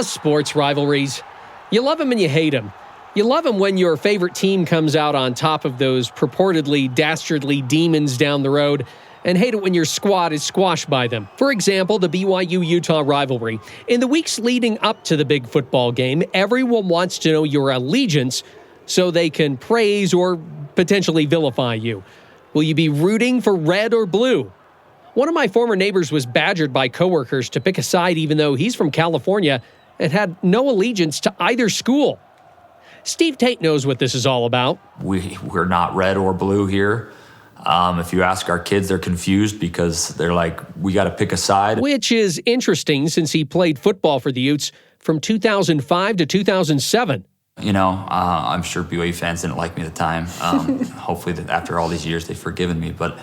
Sports rivalries. You love them and you hate them. You love them when your favorite team comes out on top of those purportedly dastardly demons down the road, and hate it when your squad is squashed by them. For example, the BYU-Utah rivalry. In the weeks leading up to the big football game, everyone wants to know your allegiance so they can praise or potentially vilify you. Will you be rooting for red or blue? One of my former neighbors was badgered by coworkers to pick a side even though he's from California and had no allegiance to either school. Steve Tate knows what this is all about. We're not red or blue here. If you ask our kids, they're confused because they're like, we got to pick a side. Which is interesting since he played football for the Utes from 2005 to 2007. You know, I'm sure BYU fans didn't like me at the time. Hopefully after all these years, they've forgiven me. But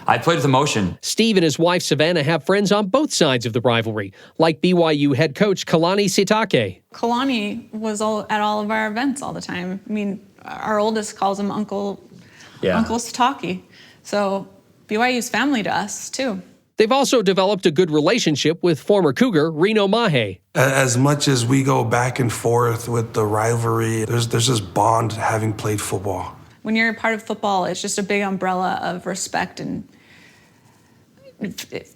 I played with emotion. Steve and his wife, Savanna, have friends on both sides of the rivalry, like BYU head coach Kalani Sitake. Kalani was at all of our events all the time. I mean, our oldest calls him Uncle Sitake. So BYU's family to us, too. They've also developed a good relationship with former Cougar Reno Mahe. As much as we go back and forth with the rivalry, there's this bond having played football. When you're a part of football, it's just a big umbrella of respect, and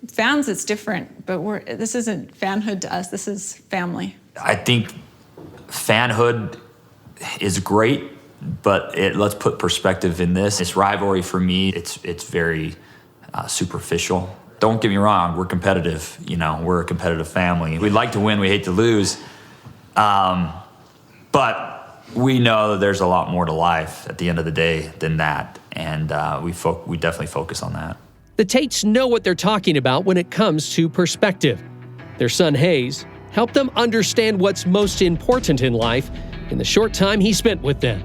fans, it's different, but this isn't fanhood to us, this is family. I think fanhood is great, but let's put perspective in this. This rivalry for me, it's very superficial. Don't get me wrong, we're competitive. You know, we're a competitive family. We like to win, we hate to lose. But we know that there's a lot more to life at the end of the day than that. And we definitely focus on that. The Tates know what they're talking about when it comes to perspective. Their son Hayes helped them understand what's most important in life in the short time he spent with them.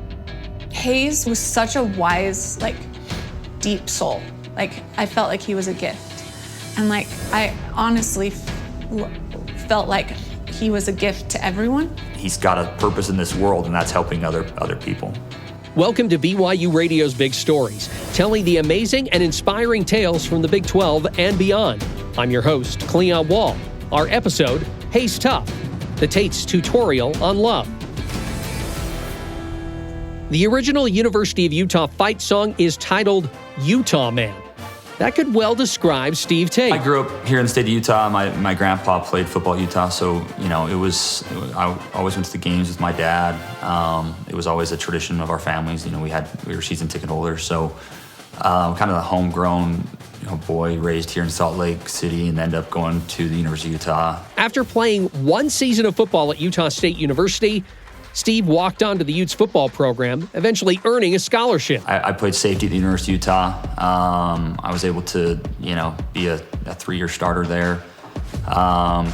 Hayes was such a wise, deep soul. I felt like he was a gift. And I honestly felt like he was a gift to everyone. He's got a purpose in this world, and that's helping other people. Welcome to BYU Radio's Big Stories, telling the amazing and inspiring tales from the Big 12 and beyond. I'm your host, Cleon Wall. Our episode, Hayes Tough, the Tates tutorial on love. The original University of Utah fight song is titled Utah Man. That could well describe Steve Tate. I grew up here in the state of Utah. My grandpa played football at Utah, so I always went to the games with my dad. It was always a tradition of our families. You know, we were season ticket holders, so kind of the homegrown boy raised here in Salt Lake City and ended up going to the University of Utah. After playing one season of football at Utah State University, Steve walked on to the Utes football program, eventually earning a scholarship. I played safety at the University of Utah. I was able to, be a 3-year starter there.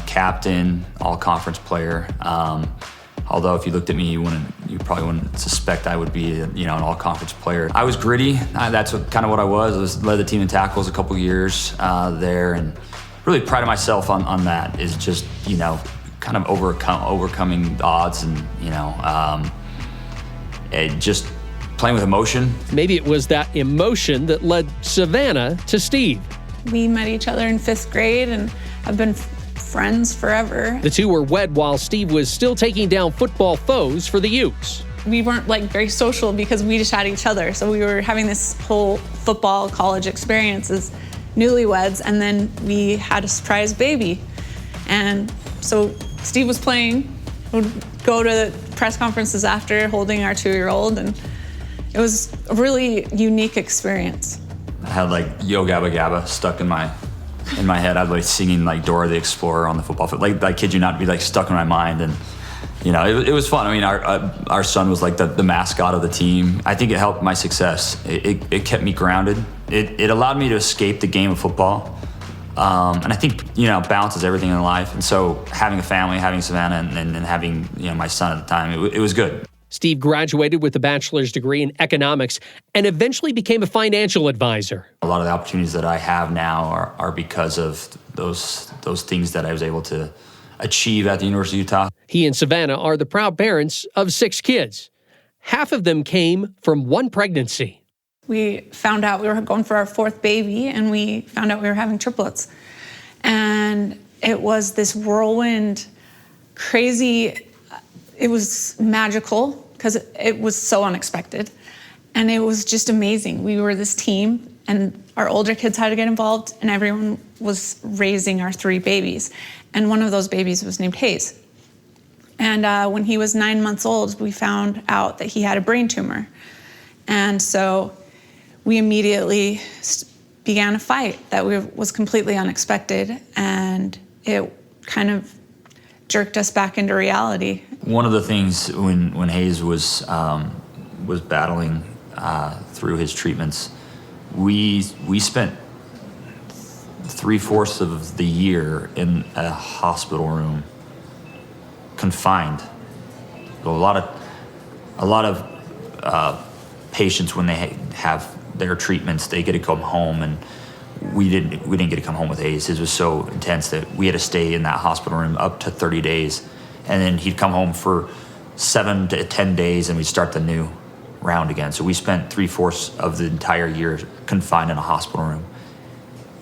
Captain, all-conference player. Although if you looked at me, you probably wouldn't suspect I would be, an all-conference player. I was gritty. That's kind of what I was. Led the team in tackles a couple years there, and really prided myself on that. Is just, kind of overcoming odds and, just playing with emotion. Maybe it was that emotion that led Savanna to Steve. We met each other in 5th grade and have been friends forever. The two were wed while Steve was still taking down football foes for the Utes. We weren't very social because we just had each other. So we were having this whole football college experience as newlyweds, and then we had a surprise baby. And so Steve was playing, would go to press conferences after holding our 2-year-old, and it was a really unique experience. I had Yo Gabba Gabba stuck in my head. I'd singing Dora the Explorer on the football field. I kid you not, be stuck in my mind, and it was fun. I mean, our son was the mascot of the team. I think it helped my success. It kept me grounded. It allowed me to escape the game of football. And I think, balance is everything in life. And so having a family, having Savanna, and having, my son at the time, it was good. Steve graduated with a bachelor's degree in economics and eventually became a financial advisor. A lot of the opportunities that I have now are because of those things that I was able to achieve at the University of Utah. He and Savanna are the proud parents of 6 kids. Half of them came from one pregnancy. We found out we were going for our 4th baby, and we found out we were having triplets. And it was this whirlwind crazy. It was magical because it was so unexpected. And it was just amazing. We were this team, and our older kids had to get involved, and everyone was raising our 3 babies. And one of those babies was named Hayes. And when he was 9 months old, we found out that he had a brain tumor. And so we immediately began a fight that was completely unexpected, and it kind of jerked us back into reality. One of the things when Hayes was battling through his treatments, we spent 3/4 of the year in a hospital room, confined. A lot of patients, when they have their treatments, they get to come home, and we didn't get to come home with Hayes. His was so intense that we had to stay in that hospital room up to 30 days, and then he'd come home for 7 to 10 days, and we'd start the new round again. So we spent 3/4 of the entire year confined in a hospital room.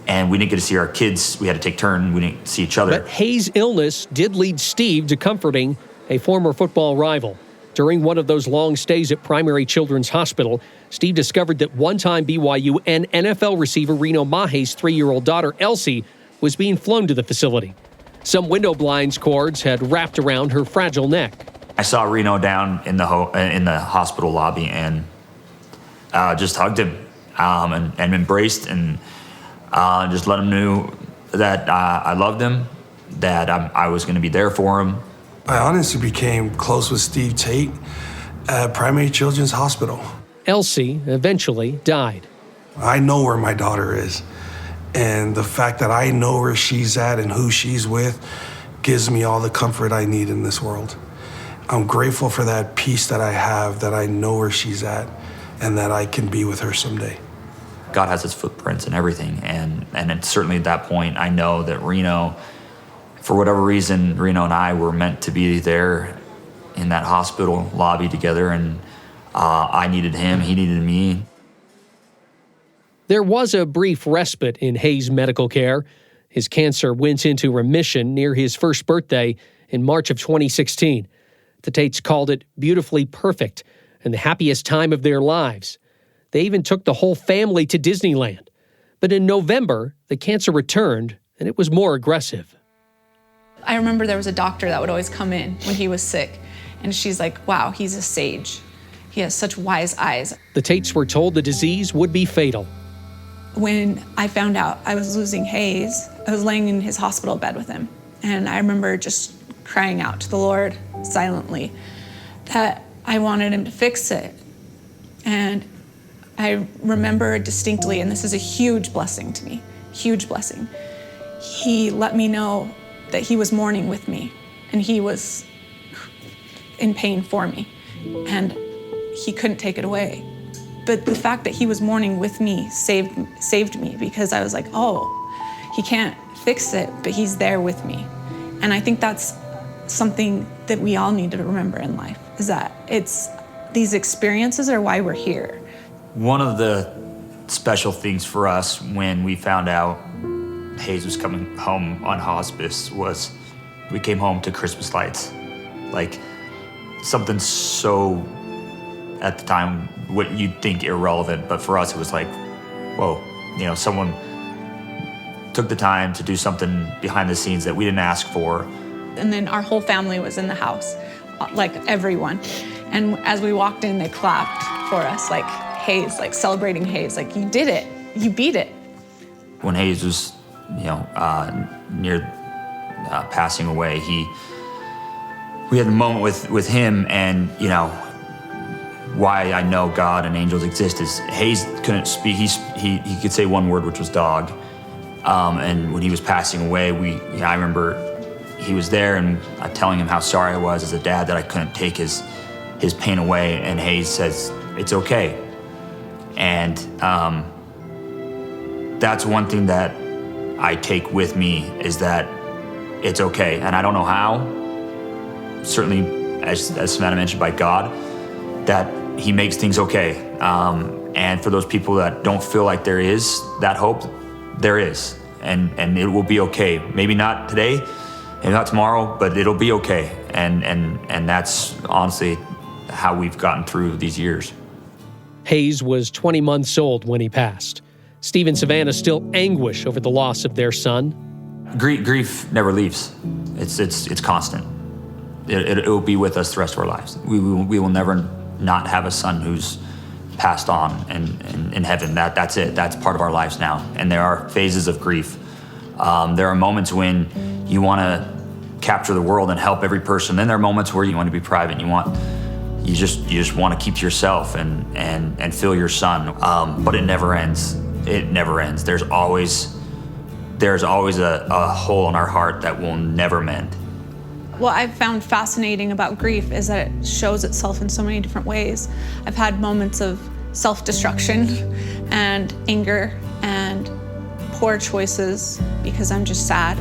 And we didn't get to see our kids. We had to take turns. We didn't see each other. But Hayes' illness did lead Steve to comforting a former football rival. During one of those long stays at Primary Children's Hospital, Steve discovered that one-time BYU and NFL receiver Reno Mahe's 3-year-old daughter, Elsie, was being flown to the facility. Some window blinds cords had wrapped around her fragile neck. I saw Reno down in the hospital lobby and just hugged him and embraced and just let him know that I loved him, that I was going to be there for him. I honestly became close with Steve Tate at Primary Children's Hospital. Elsie eventually died. I know where my daughter is, and the fact that I know where she's at and who she's with gives me all the comfort I need in this world. I'm grateful for that peace that I have, that I know where she's at and that I can be with her someday. God has his footprints and everything, and it's certainly at that point I know that Reno, for whatever reason, Reno and I were meant to be there in that hospital lobby together, and I needed him, he needed me. There was a brief respite in Hayes' medical care. His cancer went into remission near his first birthday in March of 2016. The Tates called it beautifully perfect and the happiest time of their lives. They even took the whole family to Disneyland. But in November, the cancer returned, and it was more aggressive. I remember there was a doctor that would always come in when he was sick, and she's like, wow, he's a sage. He has such wise eyes. The Tates were told the disease would be fatal. When I found out I was losing Hayes, I was laying in his hospital bed with him, and I remember just crying out to the Lord silently that I wanted him to fix it. And I remember distinctly, and this is a huge blessing to me, huge blessing. He let me know that he was mourning with me, and he was in pain for me, and he couldn't take it away. But the fact that he was mourning with me saved me, because I was like, oh, he can't fix it, but he's there with me. And I think that's something that we all need to remember in life, is that these experiences are why we're here. One of the special things for us when we found out Hayes was coming home on hospice was we came home to Christmas lights. Like, something so, at the time, what you'd think irrelevant, but for us it was like, whoa, someone took the time to do something behind the scenes that we didn't ask for. And then our whole family was in the house, like everyone. And as we walked in, they clapped for us, like Hayes, like celebrating Hayes, like you did it, you beat it. When Hayes was, near passing away, we had the moment with him, and why I know God and angels exist is Hayes couldn't speak. He could say one word, which was dog. And when he was passing away, I remember he was there, and telling him how sorry I was as a dad that I couldn't take his pain away. And Hayes says, "It's okay." And that's one thing that I take with me, is that it's okay. And I don't know how. Certainly, as Savanna mentioned, by God, that he makes things okay. And for those people that don't feel like there is that hope, there is. And it will be okay. Maybe not today, maybe not tomorrow, but it'll be okay. And that's honestly how we've gotten through these years. Hayes was 20 months old when he passed. Steve and Savanna still anguish over the loss of their son. Grief never leaves. It's constant. It will be with us the rest of our lives. We will never not have a son who's passed on and in heaven. That's it. That's part of our lives now. And there are phases of grief. There are moments when you want to capture the world and help every person. Then there are moments where you want to be private. You just want to keep to yourself and feel your son. But it never ends. It never ends. There's always a hole in our heart that will never mend. What I've found fascinating about grief is that it shows itself in so many different ways. I've had moments of self-destruction and anger and poor choices because I'm just sad.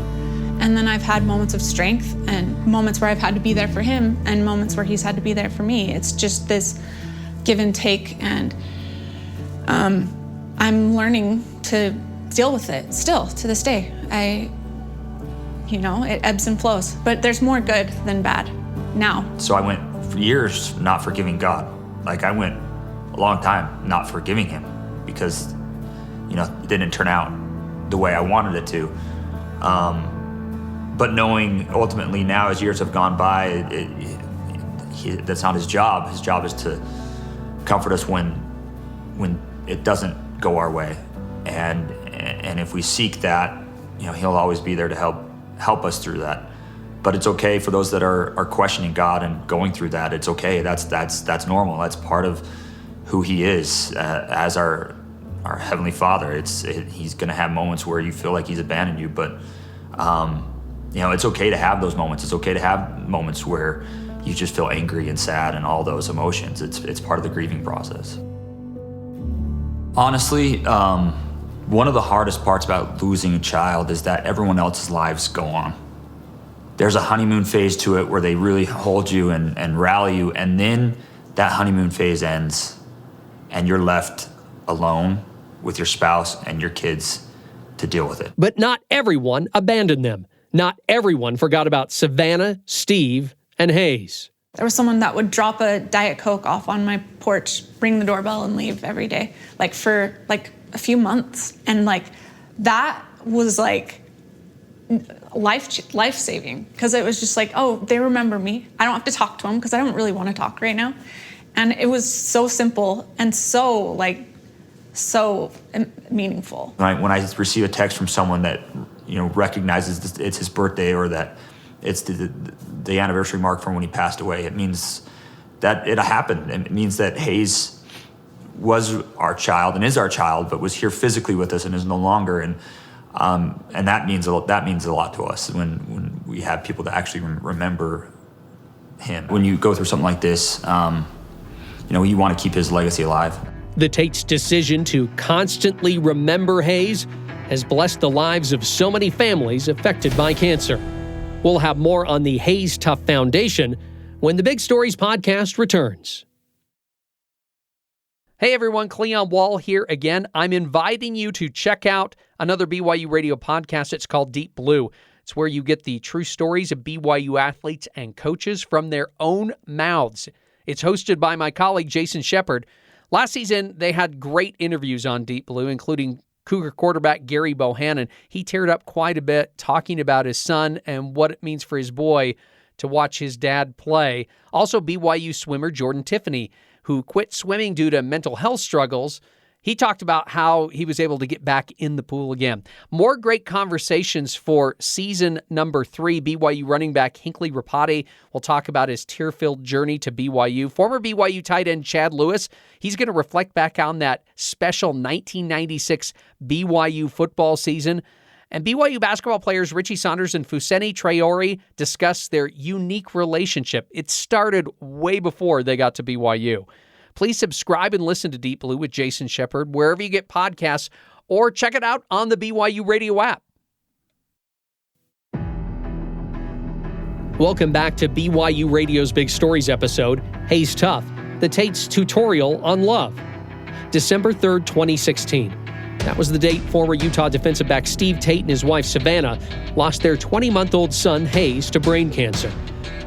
And then I've had moments of strength and moments where I've had to be there for him and moments where he's had to be there for me. It's just this give and take, and I'm learning to deal with it still to this day. It ebbs and flows, but there's more good than bad now. So I went for years not forgiving God. Like I went a long time not forgiving him because, it didn't turn out the way I wanted it to. But knowing ultimately now as years have gone by, that's not his job. His job is to comfort us when it doesn't go our way. And if we seek that, he'll always be there to help us through that. But it's okay for those that are questioning God and going through that. It's okay. That's normal. That's part of who he is as our Heavenly Father. He's going to have moments where you feel like he's abandoned you, but it's okay to have those moments. It's okay to have moments where you just feel angry and sad and all those emotions. It's part of the grieving process. Honestly, one of the hardest parts about losing a child is that everyone else's lives go on. There's a honeymoon phase to it where they really hold you and rally you, and then that honeymoon phase ends and you're left alone with your spouse and your kids to deal with it. But not everyone abandoned them. Not everyone forgot about Savanna, Steve, and Hayes. There was someone that would drop a Diet Coke off on my porch, ring the doorbell, and leave every day, for a few months. And that was life-saving, because it was just they remember me. I don't have to talk to them because I don't really want to talk right now. And it was so simple and so meaningful. When I receive a text from someone that recognizes it's his birthday or that it's the anniversary mark from when he passed away, it means that it happened. And it means that Hayes was our child and is our child, but was here physically with us and is no longer. And that means a lot to us when we have people that actually remember him. When you go through something like this, you want to keep his legacy alive. The Tates' decision to constantly remember Hayes has blessed the lives of so many families affected by cancer. We'll have more on the Hayes Tough Foundation when the Big Stories podcast returns. Hey everyone, Cleon Wall here again. I'm inviting you to check out another BYU radio podcast. It's called Deep Blue. It's where you get the true stories of BYU athletes and coaches from their own mouths. It's hosted by my colleague Jason Shepard. Last season, they had great interviews on Deep Blue, including Cougar quarterback Gary Bohannon. He teared up quite a bit talking about his son and what it means for his boy to watch his dad play. Also, BYU swimmer Jordan Tiffany, who quit swimming due to mental health struggles. He talked about how he was able to get back in the pool again. More great conversations for season number 3. BYU running back Hinckley Rapati will talk about his tear-filled journey to BYU. Former BYU tight end Chad Lewis, he's going to reflect back on that special 1996 BYU football season. And BYU basketball players Richie Saunders and Fuseni Traore discuss their unique relationship. It started way before they got to BYU. Please subscribe and listen to Deep Blue with Jason Shepard wherever you get podcasts, or check it out on the BYU radio app. Welcome back to BYU Radio's Big Stories episode, Hayes Tough, the Tates tutorial on love. December 3rd, 2016. That was the date former Utah defensive back Steve Tate and his wife Savanna lost their 20-month-old son Hayes to brain cancer.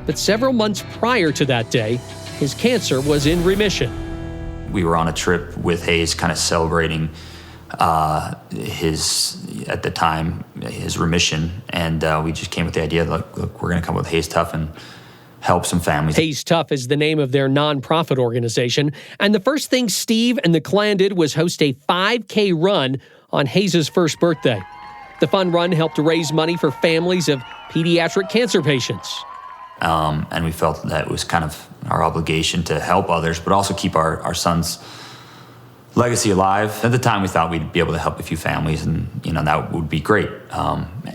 But several months prior to that day, his cancer was in remission. We were on a trip with Hayes, kind of celebrating at the time, his remission. And we just came with the idea, look, we're going to come with Hayes Tough and help some families. Hayes Tough is the name of their nonprofit organization. And the first thing Steve and the clan did was host a 5K run on Hayes' first birthday. The fun run helped to raise money for families of pediatric cancer patients. And we felt that it was kind of our obligation to help others, but also keep our son's legacy alive. At the time, we thought we'd be able to help a few families, and that would be great.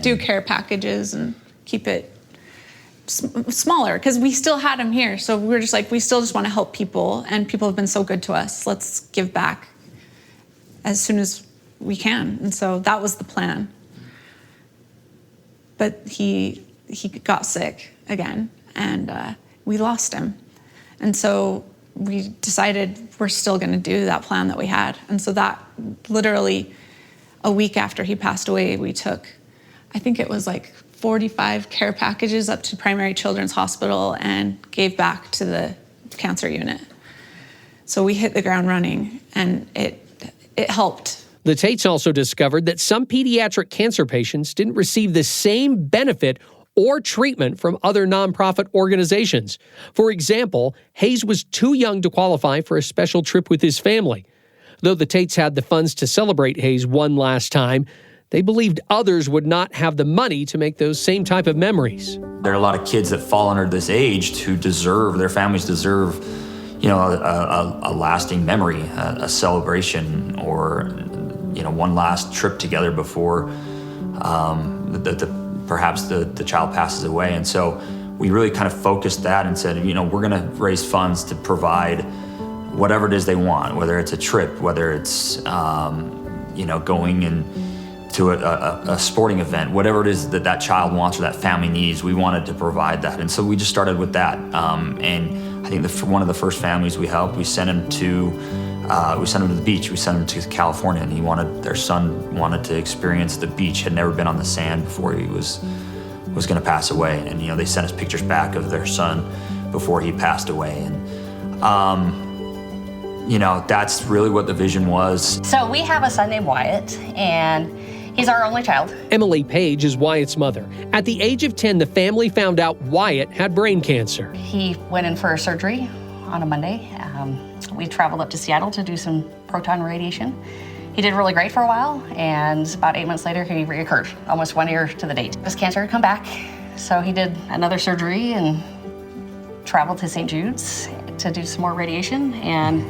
Do care packages and keep it smaller, because we still had him here. So we were just like, we still just want to help people, and people have been so good to us. Let's give back as soon as we can. And so that was the plan. But he got sick again, and we lost him. And so we decided we're still going to do that plan that we had. And so that literally a week after he passed away, we took, I think it was like 45 care packages up to Primary Children's Hospital and gave back to the cancer unit. So we hit the ground running, and it helped. The Tates also discovered that some pediatric cancer patients didn't receive the same benefit or treatment from other nonprofit organizations. For example, Hayes was too young to qualify for a special trip with his family. Though the Tates had the funds to celebrate Hayes one last time, they believed others would not have the money to make those same type of memories. There are a lot of kids that fall under this age who their families deserve, a lasting memory, a celebration, or, one last trip together before perhaps the child passes away. And so we really kind of focused that and said, we're going to raise funds to provide whatever it is they want, whether it's a trip, whether it's, going to a sporting event, whatever it is that child wants or that family needs, we wanted to provide that. And so we just started with that. And I think one of the first families we helped, we sent him to the beach. We sent him to California, and their son wanted to experience the beach, had never been on the sand before he was going to pass away. And, they sent us pictures back of their son before he passed away. And, that's really what the vision was. So we have a son named Wyatt, and he's our only child. Emily Page is Wyatt's mother. At the age of 10, the family found out Wyatt had brain cancer. He went in for surgery on a Monday. We traveled up to Seattle to do some proton radiation. He did really great for a while, and about 8 months later, he reoccurred, almost 1 year to the date. His cancer had come back, so he did another surgery and traveled to St. Jude's to do some more radiation. And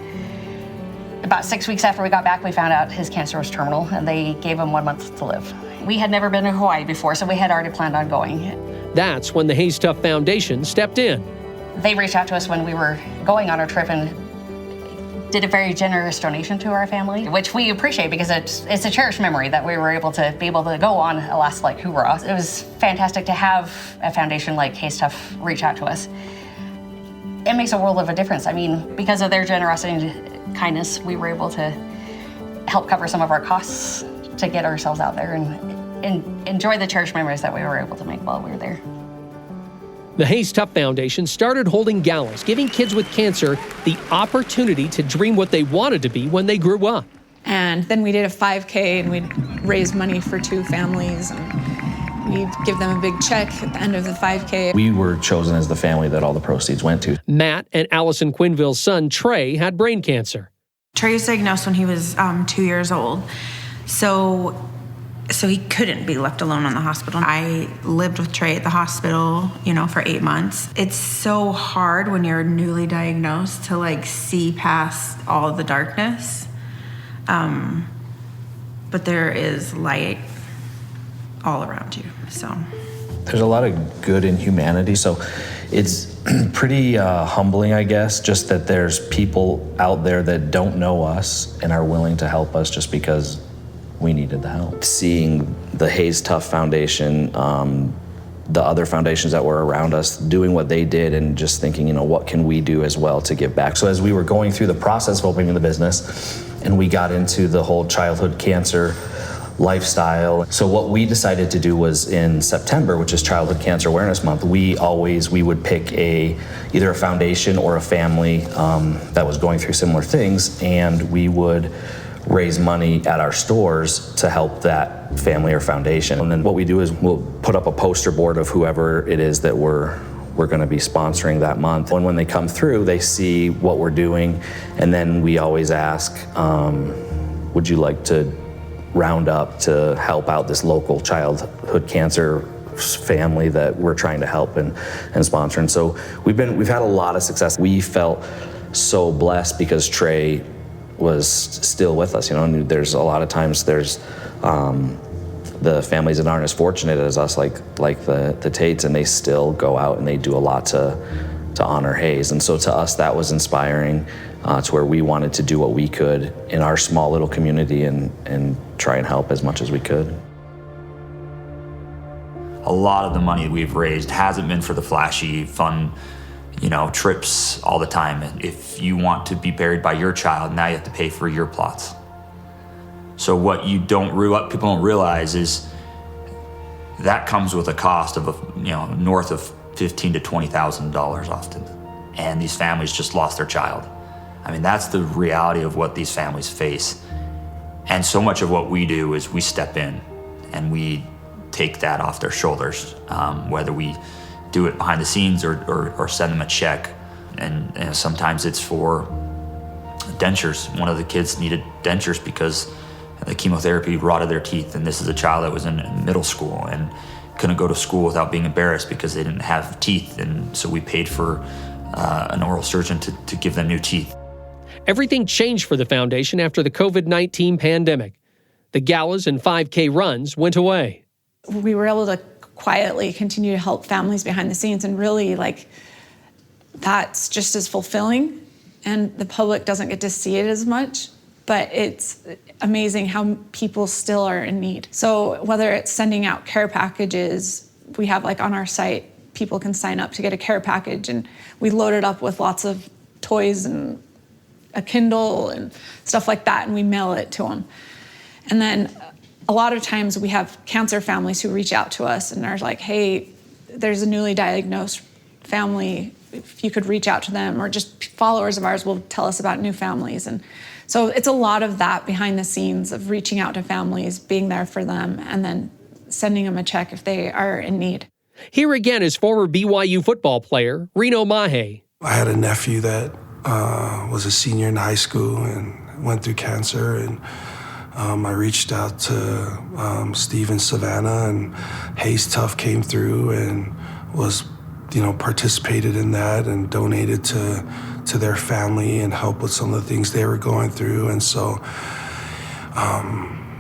about 6 weeks after we got back, we found out his cancer was terminal, and they gave him 1 month to live. We had never been to Hawaii before, so we had already planned on going. That's when the Hayes Tough Foundation stepped in. They reached out to us when we were going on our trip and did a very generous donation to our family, which we appreciate because it's a cherished memory that we were able to go on a last hoorah. It was fantastic to have a foundation like Hayes Tough reach out to us. It makes a world of a difference. I mean, because of their generosity and kindness, we were able to help cover some of our costs to get ourselves out there and enjoy the cherished memories that we were able to make while we were there. The Hayes Tough Foundation started holding galas, giving kids with cancer the opportunity to dream what they wanted to be when they grew up. And then we did a 5K, and we'd raise money for 2 families, and we'd give them a big check at the end of the 5K. We were chosen as the family that all the proceeds went to. Matt and Alison Quenneville's son, Trey, had brain cancer. Trey was diagnosed when he was 2 years old. So he couldn't be left alone in the hospital. I lived with Trey at the hospital, for 8 months. It's so hard when you're newly diagnosed to see past all of the darkness. But there is light all around you, so. There's a lot of good in humanity, so it's pretty humbling, I guess, just that there's people out there that don't know us and are willing to help us just because we needed the help. Seeing the Hayes Tough Foundation the other foundations that were around us doing what they did and just thinking, you know, what can we do as well to give back? So as we were going through the process of opening the business and we got into the whole childhood cancer lifestyle. So what we decided to do was in September, which is Childhood Cancer Awareness Month, we would pick either a foundation or a family that was going through similar things, and we would raise money at our stores to help that family or foundation. And then what we do is we'll put up a poster board of whoever it is that we're going to be sponsoring that month. And when they come through, they see what we're doing, and then we always ask, would you like to round up to help out this local childhood cancer family that we're trying to help and sponsor? And so we've had a lot of success. We felt so blessed because Trey was still with us, you know, and there's a lot of times there's the families that aren't as fortunate as us, like the Tates, and they still go out and they do a lot to honor Hayes. And so to us, that was inspiring to where we wanted to do what we could in our small little community and try and help as much as we could. A lot of the money we've raised hasn't been for the flashy, fun, you know, trips all the time. If you want to be buried by your child, now you have to pay for your plots. So what people don't realize is that comes with a cost of north of $15,000 to $20,000 often. And these families just lost their child. I mean, that's the reality of what these families face. And so much of what we do is we step in and we take that off their shoulders, whether we do it behind the scenes or send them a check. And sometimes it's for dentures. One of the kids needed dentures because the chemotherapy rotted their teeth, and this is a child that was in middle school and couldn't go to school without being embarrassed because they didn't have teeth, and so we paid for an oral surgeon to give them new teeth. Everything changed for the foundation after the COVID-19 pandemic. The galas and 5K runs went away. We were able to quietly continue to help families behind the scenes, and really, that's just as fulfilling, and the public doesn't get to see it as much, but it's amazing how people still are in need. So whether it's sending out care packages, we have on our site, people can sign up to get a care package, and we load it up with lots of toys and a Kindle and stuff like that, and we mail it to them. And then a lot of times we have cancer families who reach out to us and are like, hey, there's a newly diagnosed family, if you could reach out to them, or just followers of ours will tell us about new families. And so it's a lot of that behind the scenes of reaching out to families, being there for them, and then sending them a check if they are in need. Here again is former BYU football player Reno Mahe. I had a nephew that was a senior in high school and went through cancer, and I reached out to Steve and Savanna, and Hayes Tough came through and was, participated in that and donated to their family and helped with some of the things they were going through. And so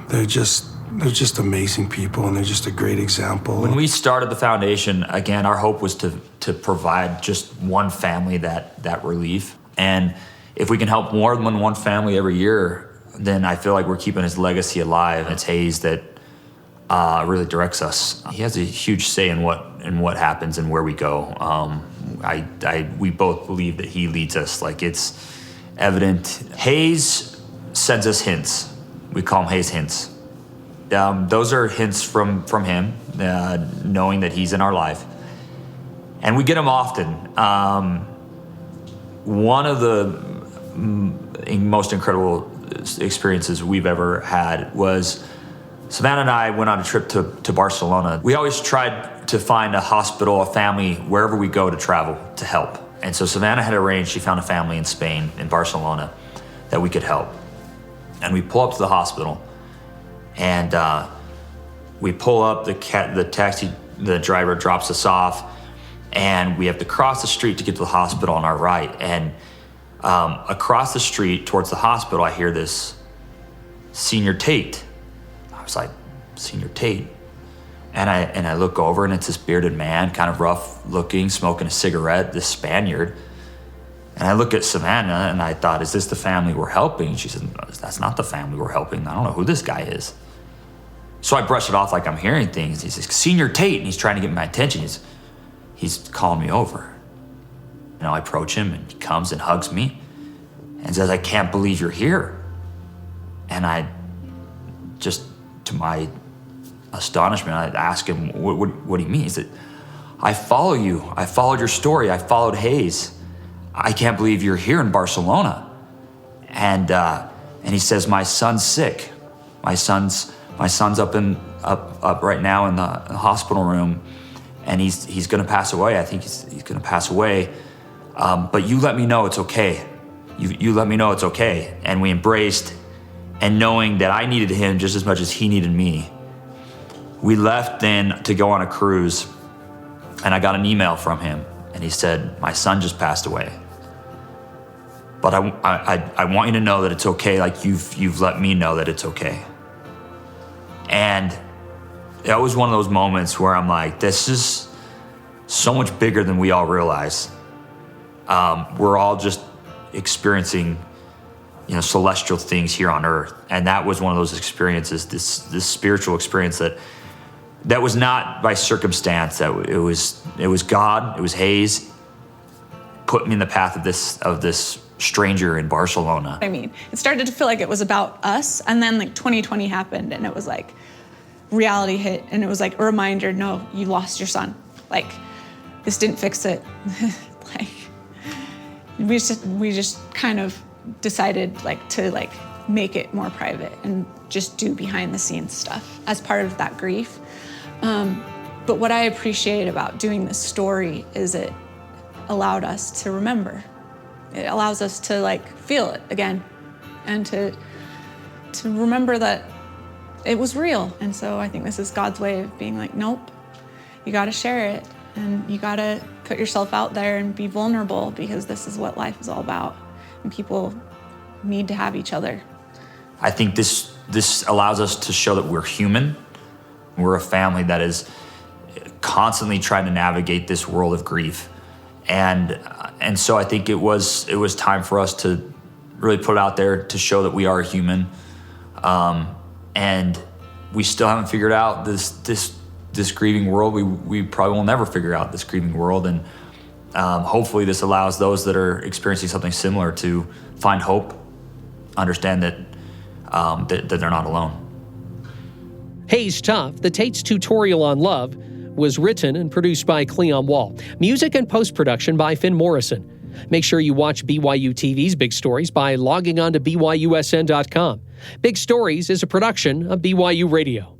they're just amazing people, and they're just a great example. When we started the foundation, again, our hope was to provide just one family that relief. And if we can help more than one family every year, then I feel like we're keeping his legacy alive. It's Hayes that really directs us. He has a huge say in what happens and where we go. We both believe that he leads us. It's evident. Hayes sends us hints. We call them Hayes hints. Those are hints from him, knowing that he's in our life. And we get them often. One of the most incredible experiences we've ever had was Savanna and I went on a trip to Barcelona. We always tried to find a hospital, a family, wherever we go to travel to help. And so Savanna had arranged, she found a family in Spain, in Barcelona, that we could help. And we pull up to the hospital, and we pull up, the driver drops us off, and we have to cross the street to get to the hospital on our right. And across the street towards the hospital, I hear this Senior Tate. I was like, Senior Tate? And I look over, and it's this bearded man, kind of rough looking, smoking a cigarette, this Spaniard. And I look at Savanna, and I thought, is this the family we're helping? She said, that's not the family we're helping. I don't know who this guy is. So I brush it off like I'm hearing things. He's like, Senior Tate, and he's trying to get my attention. He's calling me over. You know, I approach him, and he comes and hugs me and says, I can't believe you're here. And I just, to my astonishment, I asked him, what do you mean? He said, I follow you. I followed your story. I followed Hayes. I can't believe you're here in Barcelona. And he says, my son's sick. My son's up right now in the hospital room, and he's going to pass away. I think he's going to pass away. But you let me know it's okay. You let me know it's okay. And we embraced, and knowing that I needed him just as much as he needed me, we left then to go on a cruise. And I got an email from him, and he said, my son just passed away. But I want you to know that it's okay, like you've let me know that it's okay. And that was one of those moments where I'm like, this is so much bigger than we all realize. We're all just experiencing, you know, celestial things here on earth. And that was one of those experiences, this spiritual experience that was not by circumstance. That it was God, it was Hayes, put me in the path of this stranger in Barcelona. I mean, it started to feel like it was about us, and then like 2020 happened, and it was like reality hit, and it was like a reminder, no, you lost your son. Like, this didn't fix it. Like, we just kind of decided like to like make it more private and just do behind the scenes stuff as part of that grief. But what I appreciate about doing this story is it allowed us to remember. It allows us to like feel it again, and to remember that it was real. And so I think this is God's way of being like, nope, you gotta share it, and you gotta put yourself out there and be vulnerable, because this is what life is all about, and people need to have each other. I think this allows us to show that we're human. We're a family that is constantly trying to navigate this world of grief. And so I think it was time for us to really put it out there to show that we are human. And we still haven't figured out this grieving world. We probably will never figure out this grieving world. And hopefully this allows those that are experiencing something similar to find hope, understand that they're not alone. Hayes Tough, the Tate's tutorial on love, was written and produced by Cleon Wall. Music and post-production by Finn Morrison. Make sure you watch BYUTV's Big Stories by logging on to BYUSN.com. Big Stories is a production of BYU Radio.